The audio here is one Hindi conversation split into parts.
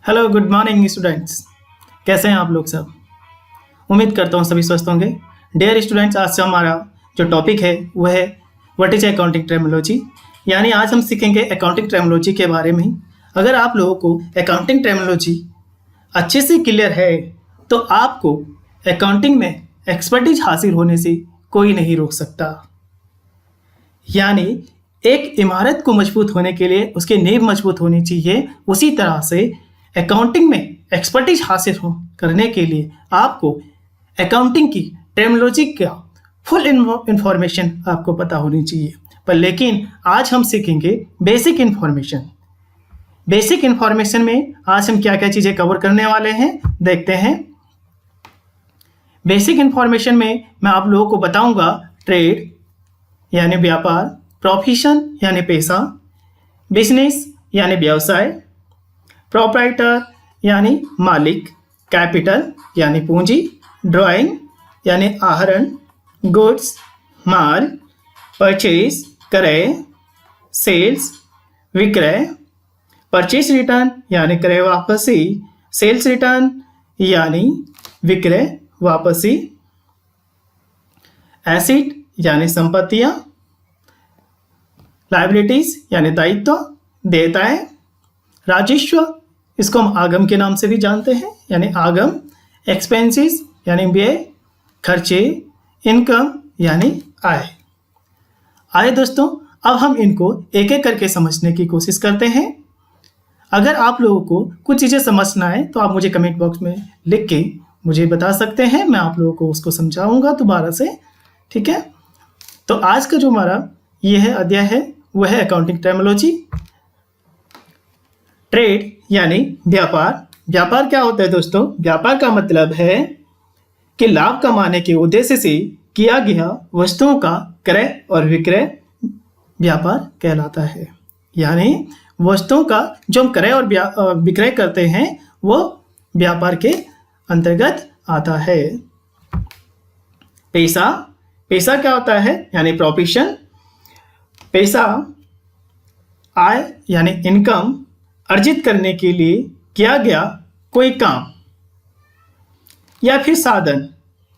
Hello good morning students. कैसे हैं आप लोग सब? उम्मीद करता हूँ सभी स्वस्थ होंगे। डियर स्टूडेंट्स, आज से हमारा जो टॉपिक है वो है व्हाट इज अकाउंटिंग टर्मिनोलॉजी। यानी आज हम सीखेंगे अकाउंटिंग टर्मिनोलॉजी के बारे में। अगर आप लोगों को अकाउंटिंग टर्मिनोलॉजी अच्छे से क्लियर है तो आपको अकाउंटिंग में एक्सपर्टीज हासिल होने से कोई नहीं रोक सकता। यानी एक इमारत को मजबूत होने के लिए उसकी नींव मजबूत होनी चाहिए, उसी तरह से अकाउंटिंग में एक्सपर्टीज हासिल करने के लिए आपको अकाउंटिंग की टर्मिनोलॉजी का फुल इंफॉर्मेशन आपको पता होनी चाहिए। पर लेकिन आज हम सीखेंगे बेसिक इंफॉर्मेशन। बेसिक इंफॉर्मेशन में आज हम क्या क्या चीज़ें कवर करने वाले हैं देखते हैं। बेसिक इंफॉर्मेशन में मैं आप लोगों को बताऊंगा ट्रेड यानी व्यापार, प्रोफेशन यानी पेशा, बिजनेस यानी व्यवसाय, प्रोप्राइटर यानी मालिक, कैपिटल यानी पूंजी, ड्राइंग यानी आहरण, गुड्स माल, परचेज क्रय, सेल्स विक्रय, परचेज रिटर्न यानी क्रय वापसी, सेल्स रिटर्न यानी विक्रय वापसी, एसेट यानी संपत्तियां, लायबिलिटीज यानी दायित्व देयताएं, राजस्व इसको हम आगम के नाम से भी जानते हैं यानी आगम, एक्सपेंसेस यानी व्यय खर्चे, इनकम यानी आय। आए दोस्तों, अब हम इनको एक एक करके समझने की कोशिश करते हैं। अगर आप लोगों को कुछ चीज़ें समझना है तो आप मुझे कमेंट बॉक्स में लिख के मुझे बता सकते हैं, मैं आप लोगों को उसको समझाऊंगा दोबारा से। ठीक है, तो आज का जो हमारा ये है अध्याय है वह है अकाउंटिंग टर्मिनोलॉजी। ट्रेड यानी व्यापार। व्यापार क्या होता है दोस्तों? व्यापार का मतलब है कि लाभ कमाने के उद्देश्य से किया गया वस्तुओं का क्रय और विक्रय व्यापार कहलाता है। यानी वस्तुओं का जो हम क्रय और विक्रय करते हैं वो व्यापार के अंतर्गत आता है। पैसा। पैसा क्या होता है? यानी प्रोफेशन। पैसा आय यानी इनकम अर्जित करने के लिए किया गया कोई काम या फिर साधन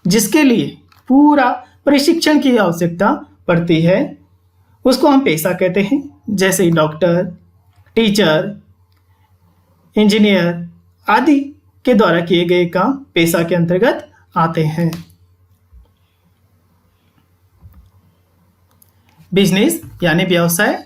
जिसके लिए पूरा प्रशिक्षण की आवश्यकता पड़ती है उसको हम पैसा कहते हैं। जैसे डॉक्टर, टीचर, इंजीनियर आदि के द्वारा किए गए काम पैसा के अंतर्गत आते हैं। बिजनेस यानी व्यवसाय।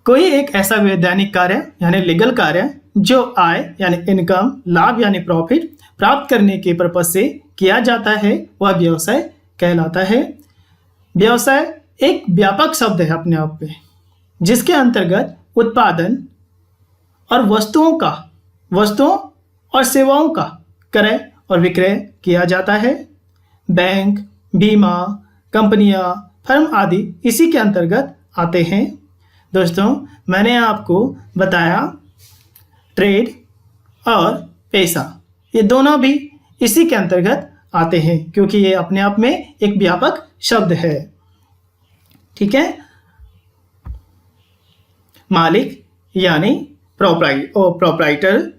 कोई एक ऐसा वैधानिक कार्य यानी लीगल कार्य जो आय यानी इनकम, लाभ यानी प्रॉफिट प्राप्त करने के पर्पज से किया जाता है वह व्यवसाय कहलाता है। व्यवसाय एक व्यापक शब्द है अपने आप में, जिसके अंतर्गत उत्पादन और वस्तुओं और सेवाओं का क्रय और विक्रय किया जाता है। बैंक, बीमा कंपनियां, फर्म आदि इसी के अंतर्गत आते हैं। दोस्तों, मैंने आपको बताया ट्रेड और पैसा ये दोनों भी इसी के अंतर्गत आते हैं क्योंकि ये अपने आप में एक व्यापक शब्द है। ठीक है। मालिक यानी प्रोप्राइटर,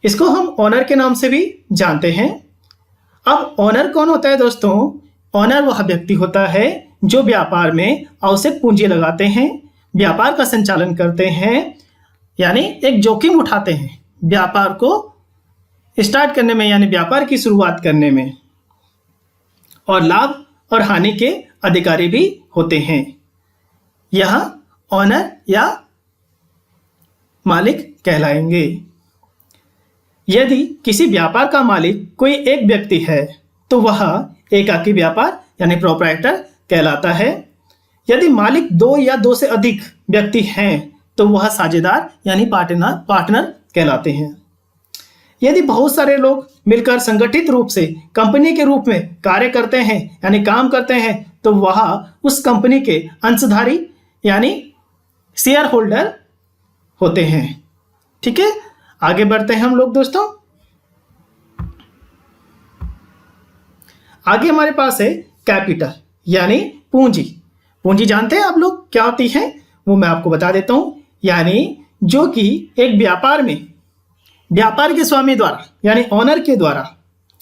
इसको हम ओनर के नाम से भी जानते हैं। अब ओनर कौन होता है दोस्तों? ओनर वह व्यक्ति होता है जो व्यापार में आवश्यक पूंजी लगाते हैं, व्यापार का संचालन करते हैं, यानी एक जोखिम उठाते हैं व्यापार को स्टार्ट करने में यानी व्यापार की शुरुआत करने में, और लाभ और हानि के अधिकारी भी होते हैं। यह ओनर या मालिक कहलाएंगे। यदि किसी व्यापार का मालिक कोई एक व्यक्ति है तो वह एकाकी व्यापार यानी प्रोप्राइटर कहलाता है। यदि मालिक दो या दो से अधिक व्यक्ति हैं तो वह साझेदार यानी पार्टनर कहलाते हैं। यदि बहुत सारे लोग मिलकर संगठित रूप से कंपनी के रूप में कार्य करते हैं यानी काम करते हैं तो वह उस कंपनी के अंशधारी यानी शेयर होल्डर होते हैं। ठीक है, आगे बढ़ते हैं हम लोग दोस्तों। आगे हमारे पास है कैपिटल यानी पूंजी। पूंजी जानते हैं आप लोग क्या होती है? वो मैं आपको बता देता हूं। यानी जो कि एक व्यापार के स्वामी द्वारा यानी ओनर के द्वारा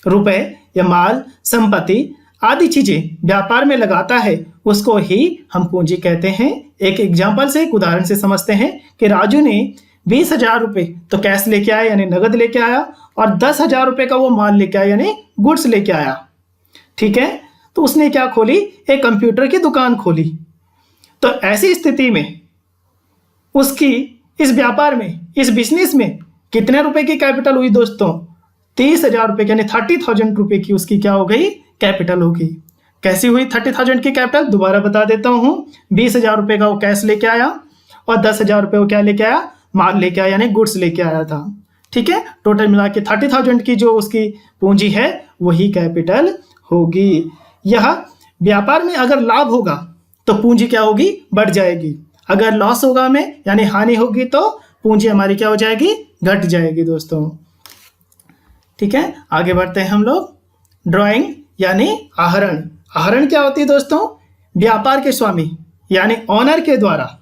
रुपए या माल, संपत्ति आदि चीजें व्यापार में लगाता है, उसको ही हम पूंजी कहते हैं। एक एग्जाम्पल से, एक उदाहरण से समझते हैं कि राजू ने 20,000 रुपये तो कैश लेके आया यानी नगद लेके आया, और 10,000 रुपये का वो माल लेके आया यानी गुड्स लेके आया। ठीक है, तो उसने क्या खोली? एक कंप्यूटर की दुकान खोली। तो ऐसी स्थिति में उसकी इस व्यापार में, इस बिजनेस में कितने रुपए की कैपिटल हुई दोस्तों? 30,000 रुपये यानी 30,000 रुपये की उसकी क्या हो गई? कैपिटल होगी। कैसी हुई 30,000 की कैपिटल? दोबारा बता देता हूं। 20,000 रुपये का वो कैश लेके आया और 10,000 रुपये वो क्या लेके आया? माल लेके आया यानी गुड्स लेके आया था। ठीक है, टोटल मिला के 30,000 की जो उसकी पूंजी है वही कैपिटल होगी। यह व्यापार में अगर लाभ होगा तो पूंजी क्या होगी? बढ़ जाएगी। अगर लॉस होगा हमें यानी हानि होगी तो पूंजी हमारी क्या हो जाएगी? घट जाएगी दोस्तों। ठीक है, आगे बढ़ते हैं हम लोग। ड्राइंग यानी आहरण। आहरण क्या होती है दोस्तों? व्यापार के स्वामी यानी ओनर के द्वारा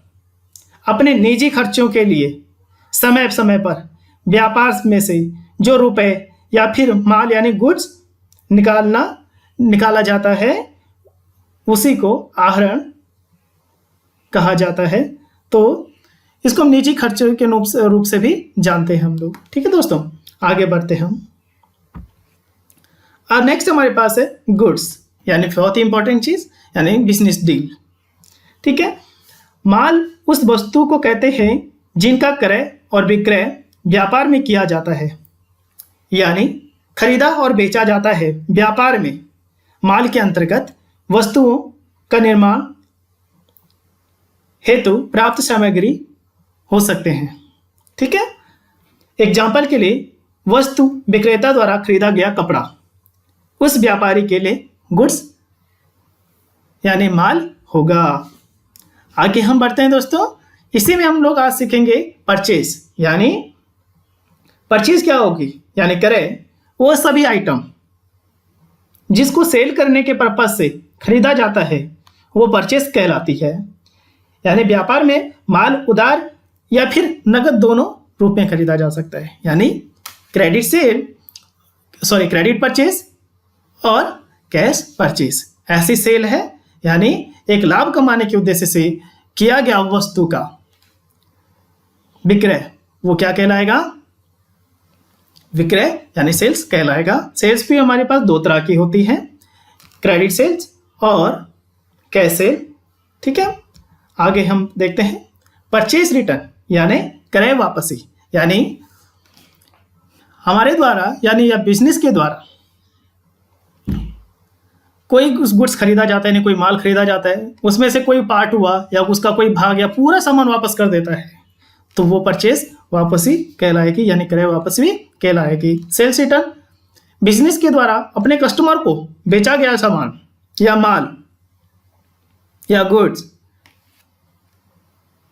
अपने निजी खर्चों के लिए समय समय पर व्यापार में से जो रुपए या फिर माल यानी गुड्स निकाला जाता है उसी को आहरण कहा जाता है। तो इसको हम निजी खर्चों के रूप से भी जानते हैं हम लोग। ठीक है दोस्तों, आगे बढ़ते हैं हम। और नेक्स्ट हमारे पास है गुड्स यानी बहुत ही इंपॉर्टेंट चीज यानी बिजनेस डील। ठीक है, माल उस वस्तु को कहते हैं जिनका क्रय और विक्रय व्यापार में किया जाता है, यानी खरीदा और बेचा जाता है। व्यापार में माल के अंतर्गत वस्तुओं का निर्माण हेतु प्राप्त सामग्री हो सकते हैं। ठीक है, एग्जाम्पल के लिए वस्तु विक्रेता द्वारा खरीदा गया कपड़ा उस व्यापारी के लिए गुड्स यानी माल होगा। आगे हम बढ़ते हैं दोस्तों। इसी में हम लोग आज सीखेंगे परचेज। यानी परचेज क्या होगी? यानी क्रय वो सभी आइटम जिसको सेल करने के पर्पज से खरीदा जाता है वो परचेज कहलाती है। यानी व्यापार में माल उधार या फिर नगद दोनों रूप में खरीदा जा सकता है। यानी क्रेडिट परचेज और कैश परचेज। ऐसी सेल है यानी एक लाभ कमाने के उद्देश्य से किया गया वस्तु का विक्रय, वो क्या कहलाएगा? विक्रय यानी सेल्स कहलाएगा। सेल्स भी हमारे पास दो तरह की होती है, क्रेडिट सेल्स और कैश सेल। ठीक है, आगे हम देखते हैं परचेज रिटर्न यानी क्रय वापसी। यानी हमारे द्वारा यानी या बिजनेस के द्वारा कोई गुड्स खरीदा जाता है, यानी कोई माल खरीदा जाता है, उसमें से कोई पार्ट हुआ या उसका कोई भाग या पूरा सामान वापस कर देता है तो वो परचेज वापसी कहलाएगी यानी क्रय वापसी भी कहलाएगी। सेल्स रिटर्न बिजनेस के द्वारा अपने कस्टमर को बेचा गया सामान या माल या गुड्स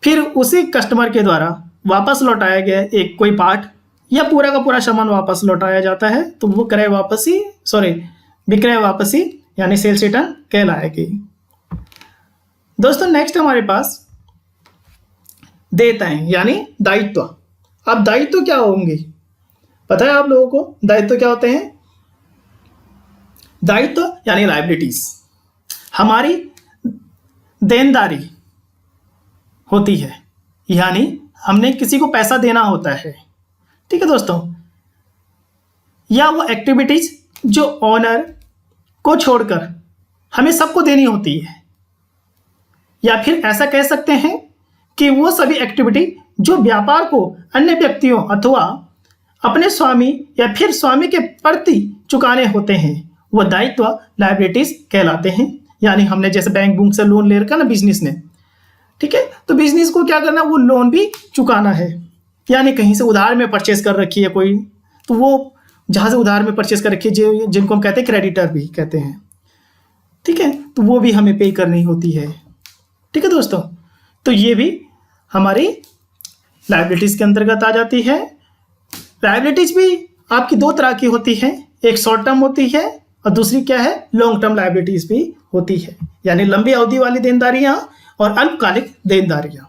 फिर उसी कस्टमर के द्वारा वापस लौटाया गया एक कोई पार्ट या पूरा का पूरा सामान वापस लौटाया जाता है तो वो विक्रय वापसी यानी सेल्स रिटर्न कहलाएगी। दोस्तों नेक्स्ट हमारे पास देयताएं यानी दायित्व। अब दायित्व क्या होंगे पता है आप लोगों को? दायित्व क्या होते हैं? दायित्व यानी लायबिलिटीज, हमारी देनदारी होती है, यानी हमने किसी को पैसा देना होता है। ठीक है दोस्तों, या वो एक्टिविटीज जो ओनर को छोड़कर हमें सबको देनी होती है, या फिर ऐसा कह सकते हैं कि वो सभी एक्टिविटी जो व्यापार को अन्य व्यक्तियों अथवा अपने स्वामी या फिर स्वामी के प्रति चुकाने होते हैं वो दायित्व लायबिलिटीज कहलाते हैं। यानी हमने जैसे बैंक बुक से लोन ले रखा ना बिजनेस ने, ठीक है, तो बिजनेस को क्या करना, वो लोन भी चुकाना है। यानी कहीं से उधार में परचेज कर रखी है कोई, तो वो जहाँ से उधार में परचेज कर रखी है जिनको हम कहते हैं क्रेडिटर भी कहते हैं, ठीक है, तो वो भी हमें पे करनी होती है। ठीक है दोस्तों, तो ये भी हमारी लायबिलिटीज के अंतर्गत आ जाती है। लायबिलिटीज भी आपकी दो तरह की होती है, एक शॉर्ट टर्म होती है और दूसरी क्या है, लॉन्ग टर्म लायबिलिटीज भी होती है, यानी लंबी अवधि वाली देनदारियां और अल्पकालिक देनदारियां।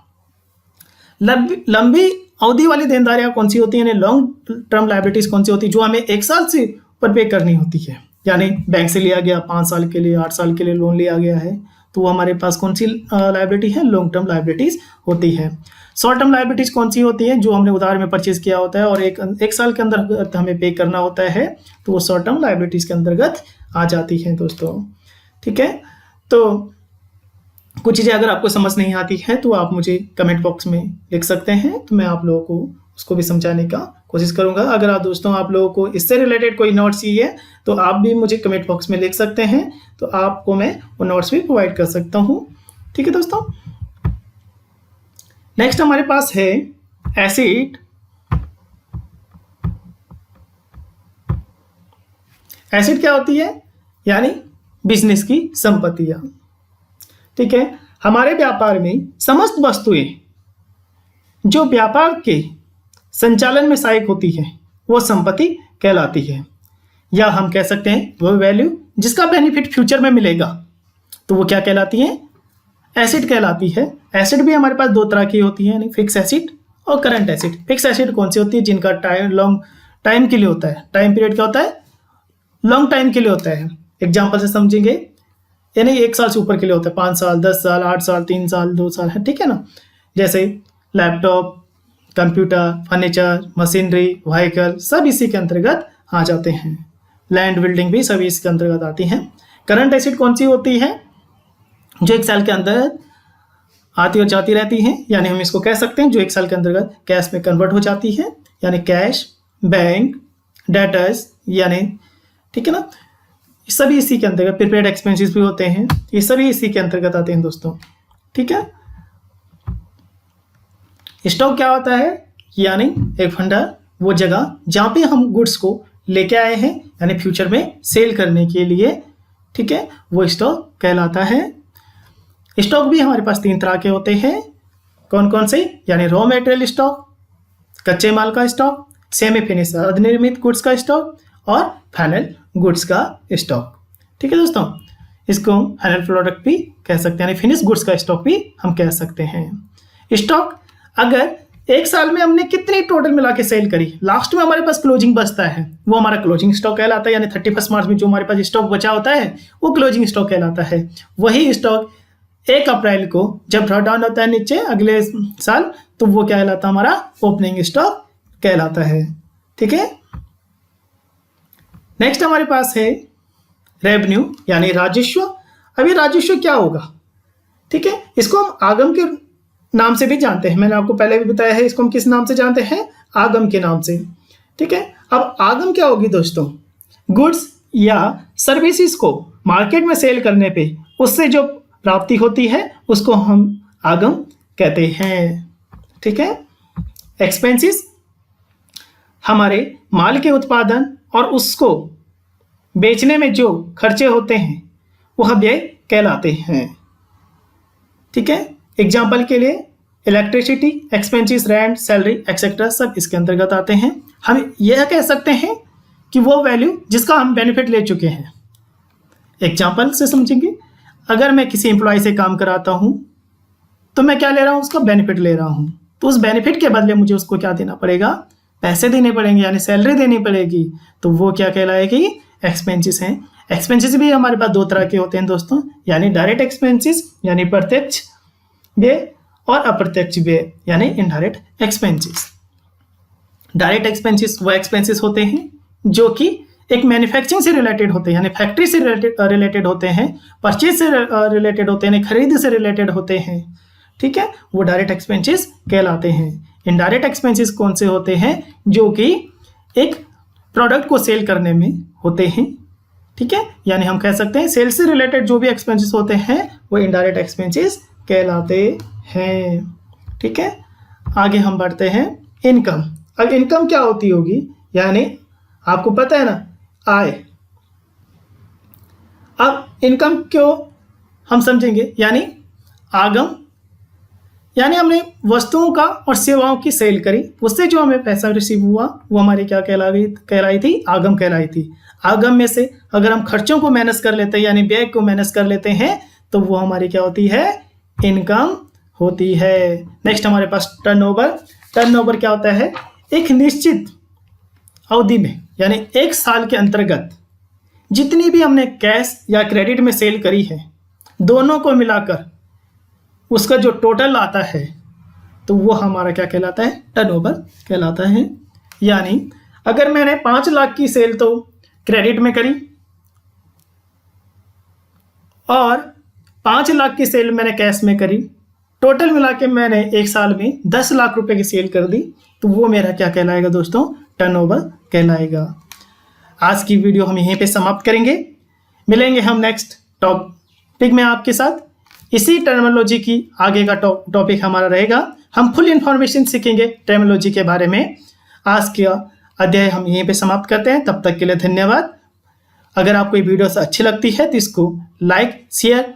लंबी अवधि वाली देनदारियां कौन सी होती है, यानी लॉन्ग टर्म लायबिलिटीज कौन सी होती है, जो हमें 1 साल से ऊपर पे करनी होती है। यानी बैंक से लिया गया 5 साल के लिए, 8 साल के लिए लोन लिया गया है, तो वो हमारे पास कौन सी लायबिलिटी है, लॉन्ग टर्म लायबिलिटीज होती है। शॉर्ट टर्म लायबिलिटीज कौन सी होती है, जो हमने उधार में परचेज किया होता है और एक साल के अंदर हमें पे करना होता है, तो वो शॉर्ट टर्म लायबिलिटीज के अंतर्गत आ जाती है दोस्तों। ठीक है, तो कुछ चीज़ें अगर आपको समझ नहीं आती है तो आप मुझे कमेंट बॉक्स में लिख सकते हैं, तो मैं आप लोगों को उसको भी समझाने का कोशिश करूंगा। अगर आप दोस्तों आप लोगों को इससे रिलेटेड कोई नोट्स चाहिए तो आप भी मुझे कमेंट बॉक्स में लिख सकते हैं, तो आपको मैं वो नोट्स भी प्रोवाइड कर सकता हूँ। ठीक है दोस्तों, नेक्स्ट हमारे पास है एसेट। एसेट क्या होती है, यानी बिजनेस की संपत्तियां। ठीक है, हमारे व्यापार में समस्त वस्तुएं जो व्यापार के संचालन में सहायक होती है वो संपत्ति कहलाती है, या हम कह सकते हैं वो वैल्यू जिसका बेनिफिट फ्यूचर में मिलेगा, तो वो क्या कहलाती है, एसेट कहलाती है। एसेट भी हमारे पास 2 तरह की होती है, यानी फिक्स एसेट और करंट एसेट। फिक्स एसेट कौन सी होती है, जिनका टाइम लॉन्ग टाइम के लिए होता है, टाइम पीरियड क्या होता है, लॉन्ग टाइम के लिए होता है। एग्जाम्पल से समझेंगे, यानी 1 साल से ऊपर के लिए होता है, 5 साल, 10 साल, 8 साल, 3 साल, 2 साल है। ठीक है ना, जैसे laptop, computer, furniture, machinery, vehicle सब इसी के अंतर्गत आ जाते हैं। लैंड, बिल्डिंग भी सभी इसके अंतर्गत आती हैं। करंट एसेट कौन सी होती है, जो 1 साल के अंदर आती और जाती रहती है, यानी हम इसको कह सकते हैं जो 1 साल के अंतर्गत कैश में कन्वर्ट हो जाती है, यानी कैश, बैंक, डेटर्स, यानी ठीक है ना, सभी इसी के अंतर्गत। प्रीपेड एक्सपेंसेस भी होते हैं, ये सभी इसी के अंतर्गत आते हैं दोस्तों। ठीक है, स्टॉक क्या होता है, यानी एक भंडार, वो जगह जहां पे हम गुड्स को लेके आए हैं, यानी फ्यूचर में सेल करने के लिए। ठीक है, वो स्टॉक कहलाता है। स्टॉक भी हमारे पास 3 तरह के होते हैं, कौन कौन से, यानी रॉ मटेरियल स्टॉक, कच्चे माल का स्टॉक, सेमी फिनिश अर्धनिर्मित गुड्स का स्टॉक, और फाइनल गुड्स का स्टॉक। ठीक है दोस्तों, इसको फाइनल प्रोडक्ट भी कह सकते हैं, यानी फिनिश गुड्स का स्टॉक भी हम कह सकते हैं। स्टॉक अगर 1 साल में हमने कितनी टोटल मिला के सेल करी, लास्ट में हमारे पास क्लोजिंग बचता है, वो हमारा क्लोजिंग स्टॉक कहलाता है। यानी 31 मार्च में जो हमारे पास स्टॉक बचा होता है वो क्लोजिंग स्टॉक कहलाता है। वही स्टॉक 1 अप्रैल को जब ड्रॉ डाउन होता है नीचे अगले साल, तो वो क्या कहलाता है, हमारा ओपनिंग स्टॉक कहलाता है। ठीक है, नेक्स्ट हमारे पास है रेवेन्यू, यानी राजस्व। अभी राजस्व क्या होगा, ठीक है, इसको हम आगम के नाम से भी जानते हैं, मैंने आपको पहले भी बताया है, इसको हम किस नाम से जानते हैं, आगम के नाम से। ठीक है, अब आगम क्या होगी दोस्तों, गुड्स या सर्विसेज को मार्केट में सेल करने पे उससे जो प्राप्ति होती है उसको हम आगम कहते हैं। ठीक है, एक्सपेंसेस हमारे माल के उत्पादन और उसको बेचने में जो खर्चे होते हैं वो व्यय कहलाते हैं। ठीक है, एग्जाम्पल के लिए electricity expenses, rent, salary etcetera सब इसके अंतर्गत आते हैं। हम यह कह सकते हैं कि वो वैल्यू जिसका हम बेनिफिट ले चुके हैं। एग्जाम्पल से समझेंगे, अगर मैं किसी एम्प्लॉय से काम कराता हूँ तो मैं क्या ले रहा हूँ, उसका बेनिफिट ले रहा हूँ, तो उस बेनिफिट के बदले मुझे उसको क्या देना पड़ेगा, पैसे देने पड़ेंगे, यानी सैलरी देनी पड़ेगी, तो वो क्या कहलाएगी, एक्सपेंसेस हैं। एक्सपेंसेस भी हमारे पास 2 तरह के होते हैं दोस्तों, यानी डायरेक्ट एक्सपेंसेस यानी प्रत्यक्ष व्यय, और अप्रत्यक्ष व्यय यानी इनडायरेक्ट एक्सपेंसेस। डायरेक्ट एक्सपेंसेस वो एक्सपेंसेस होते हैं जो कि एक मैन्युफैक्चरिंग से रिलेटेड होते हैं, यानी फैक्ट्री से रिलेटेड होते हैं, परचेज से रिलेटेड होते हैं, खरीद से रिलेटेड होते हैं। ठीक है, वो डायरेक्ट एक्सपेंसेस कहलाते हैं। इनडायरेक्ट एक्सपेंसेस कौन से होते हैं, जो कि एक प्रोडक्ट को सेल करने में होते हैं। ठीक है, यानी हम कह सकते हैं सेल से रिलेटेड जो भी एक्सपेंसेस होते हैं वो इनडायरेक्ट एक्सपेंसेस कहलाते हैं। ठीक है, आगे हम बढ़ते हैं इनकम। अब इनकम क्या होती होगी, यानी आपको पता है ना, आय। अब इनकम क्यों हम समझेंगे, यानी आगम, यानी हमने वस्तुओं का और सेवाओं की सेल करी, उससे जो हमें पैसा रिसीव हुआ वो हमारी क्या कहलाई थी, आगम कहलाई थी। आगम में से अगर हम खर्चों को मैनेज कर लेते हैं, यानी व्यय को मैनेज कर लेते हैं, तो वो हमारी क्या होती है, इनकम होती है। नेक्स्ट हमारे पास टर्नओवर। टर्नओवर क्या होता है? एक निश्चित अवधि में यानी 1 साल के अंतर्गत जितनी भी हमने कैश या क्रेडिट में सेल करी है, दोनों को मिलाकर उसका जो टोटल आता है तो वो हमारा क्या कहलाता है? टर्नओवर कहलाता है। यानी अगर मैंने 5 लाख की सेल तो क्रेडिट में करी और 5 लाख की सेल मैंने कैश में करी, टोटल मिला के मैंने 1 साल में 10 लाख रुपए की सेल कर दी, तो वो मेरा क्या कहलाएगा दोस्तों? टर्नओवर कहलाएगा। आज की वीडियो हम यहीं पे समाप्त करेंगे। मिलेंगे हम नेक्स्ट टॉपिक में आपके साथ। इसी टर्मिनोलॉजी की आगे का टॉपिक हमारा रहेगा। हम फुल इंफॉर्मेशन सीखेंगे टर्मिनोलॉजी के बारे में। आज का अध्याय हम यहीं पे समाप्त करते हैं। तब तक के लिए धन्यवाद। अगर आपको ये वीडियो अच्छी लगती है तो इसको लाइक, शेयर